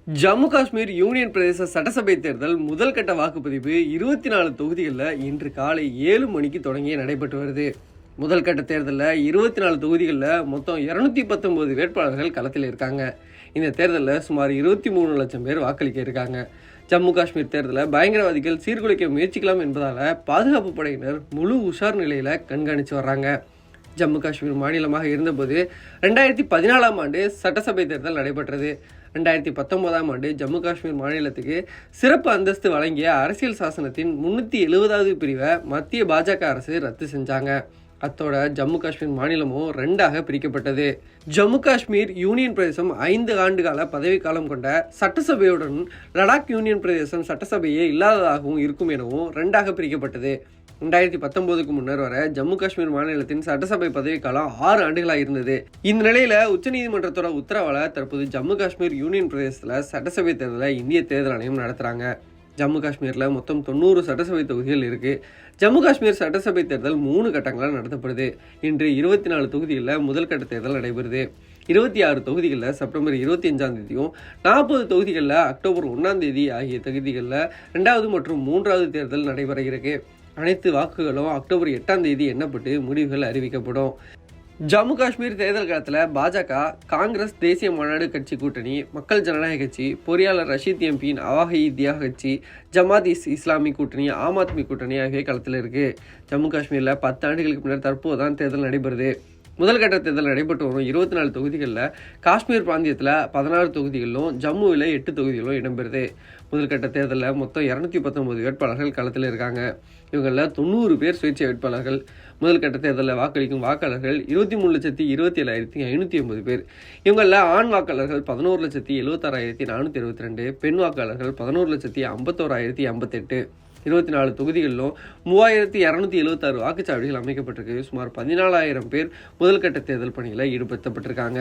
Jammu Kashmir union பிரதேச சட்டசபை தேர்தல் முதல் கட்ட வாக்குப்பதிவு 24 தொகுதிகளில் இன்று காலை 7 மணிக்கு தொடங்கி நடைபெற்று வருது. முதல் கட்ட தேர்தலில் 24 தொகுதிகளில் மொத்தம் 219 வேட்பாளர்கள் களத்தில் இருக்காங்க. இந்த தேர்தலில் சுமார் 23 லட்சம் பேர் வாக்களிக்க இருக்காங்க. ஜம்மு காஷ்மீர் தேர்தலில் பயங்கரவாதிகள் சீர்குலைக்க முயற்சிக்கலாம் என்பதால் பாதுகாப்பு படையினர் முழு உஷார் நிலையில் கண்காணித்து வர்றாங்க. ஜம்மு காஷ்மீர் மாநிலமாக இருந்தபோது 2014ஆம் ஆண்டு சட்டசபை தேர்தல் நடைபெற்றது. 2019ஆம் ஆண்டு ஜம்மு காஷ்மீர் மாநிலத்துக்கு சிறப்பு அந்தஸ்து வழங்கிய அரசியல் சாசனத்தின் 370வது பிரிவை மத்திய பாஜக அரசு ரத்து செஞ்சாங்க. அத்தோட ஜம்மு காஷ்மீர் மாநிலமும் 2ஆக பிரிக்கப்பட்டது. ஜம்மு காஷ்மீர் யூனியன் பிரதேசம் 5 ஆண்டுகால பதவிக்காலம் கொண்ட சட்டசபையுடன் லடாக் யூனியன் பிரதேசம் சட்டசபையே இல்லாததாகவும் இருக்கும் எனவும் 2ஆக பிரிக்கப்பட்டது. 2019க்கு முன்னர் வர ஜம்மு காஷ்மீர் மாநிலத்தின் சட்டசபை பதவிக்காலம் 6 ஆண்டுகளாக இருந்தது. இந்த நிலையில உச்சநீதிமன்றத்தோட உத்தரவால தற்போது ஜம்மு காஷ்மீர் யூனியன் பிரதேசத்தில் சட்டசபை தேர்தலை இந்திய தேர்தல் ஆணையம் நடத்துறாங்க. ஜம்மு காஷ்மீரில் மொத்தம் 90 சட்டசபை தொகுதிகள் இருக்கு. ஜம்மு காஷ்மீர் சட்டசபை தேர்தல் 3 கட்டங்களாக நடத்தப்படுது. இன்று 24 தொகுதிகளில் முதல் கட்ட தேர்தல் நடைபெறுது. 26 தொகுதிகளில் செப்டம்பர் 25ஆம் தேதியும் 40 தொகுதிகளில் அக்டோபர் 1ஆம் தேதி ஆகிய தொகுதிகளில் 2வது மற்றும் 3வது தேர்தல் நடைபெற இருக்கு. அனைத்து வாக்குகளும் அக்டோபர் 8ஆம் தேதி எண்ணப்பட்டு முடிவுகள் அறிவிக்கப்படும். ஜம்மு காஷ்மீர் தேர்தல் காலத்தில் பாஜக, காங்கிரஸ் தேசிய மாநாடு கட்சி கூட்டணி, மக்கள் ஜனநாயக கட்சி, பொறியாளர் ரஷீத் எம்பியின் அவாஹி இந்தியா கட்சி, ஜமாத் இஸ்லாமி கூட்டணி, ஆம் ஆத்மி கூட்டணி ஆகிய களத்தில் இருக்கு. ஜம்மு காஷ்மீரில் 10 ஆண்டுகளுக்கு முன்னர் தற்போதுதான் தேர்தல் நடைபெறுது. முதல் கட்ட தேர்தல் நடைபெற்று வரும் 24 தொகுதிகளில் காஷ்மீர் பிராந்தியத்தில் 16 தொகுதிகளிலும் ஜம்முவில் 8 தொகுதிகளும் இடம்பெறுது. முதல் கட்ட தேர்தலில் மொத்தம் 219 வேட்பாளர்கள் களத்தில் இருக்காங்க. இவங்களில் 90 பேர் சுயேட்சை வேட்பாளர்கள். முதல் கட்ட தேர்தலில் வாக்களிக்கும் வாக்காளர்கள் 23,27,580 பேர். இவங்களில் ஆண் வாக்காளர்கள் 11,76,422, பெண் வாக்காளர்கள் 11,51,058. 24 தொகுதிகளிலும் 3,276 வாக்குச்சாவடிகள் அமைக்கப்பட்டிருக்கு. சுமார் 14,000 பேர் முதல் கட்ட தேர்தல் பணியில் ஈடுபடுத்தப்பட்டிருக்காங்க.